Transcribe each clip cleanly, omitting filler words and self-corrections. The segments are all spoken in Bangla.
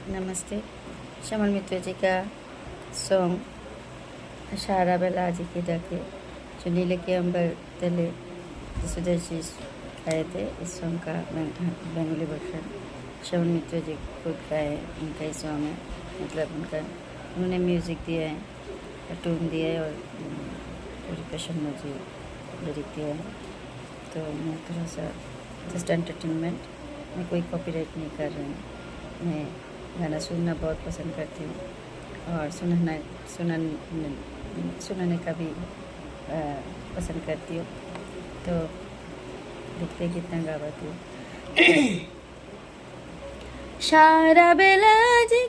नमस्ते। श्यामल मित्र जी का सॉन्ग सारा बेला आज की डाके जो नीले के अंबर तले सुदेशी गाए थे। इस सॉन्ग का बंगाली वर्जन श्यामल मित्र जी खुद गाए। उनका ही सॉन्ग है, मतलब उन्होंने म्यूज़िक दिया है, टून दिया है और पूरी प्रसन्न जी लिरिक दिया है। तो मैं थोड़ा सा जस्ट एंटरटेनमेंट, मैं कोई कॉपीराइट नहीं कर रही हूँ। मैं गाना सुनना बहुत पसंद करती हूँ और सुनाने का भी पसंद करती हूँ। तो देखते कितना गा पाती हूँ। सारा बेला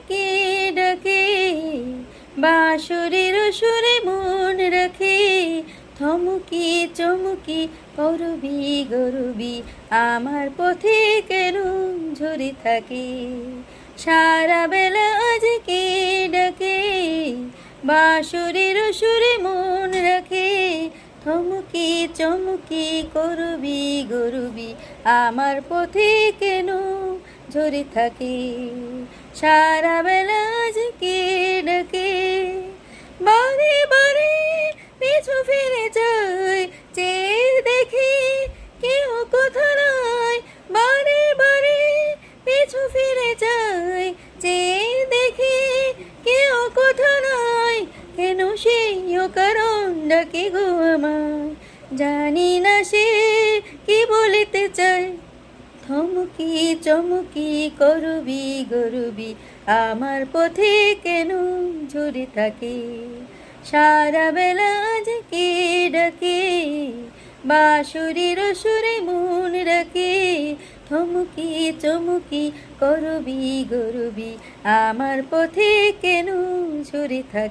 के डके बाँसुরের সুরে মন রাখে, থমকি চমকি করবি গরবি আমার পথে কেন ঝরে থাকে। সারা বেলা আজকে ডাকে বাঁশরের সুরে মন রাখে, থমকি চমকি করবি গরবি আমার পথে কেন ঝরে থাকে। সারা বেলা আজকে ডাকে বারে বারে পিছু ফিরে যায়, চেয়ে দেখি কেউ কোথা নাই। বারে বারে পিছু ফিরে যায়, চেয়ে দেখি কেউ কোথা নাই। কেন সেই কারণ ডাকে গো আমায়, জানি না সে কি বলিতে চায়। থমকি চমকি করবি গরবি আমার পথে কেন ঝরে থাকে। সারা বেলা আজকে ডাকে বাঁশরের সুরে মন রাখে, থমকি চমকি করবি গরবি আমার পথে কেন ঝরে থাকে।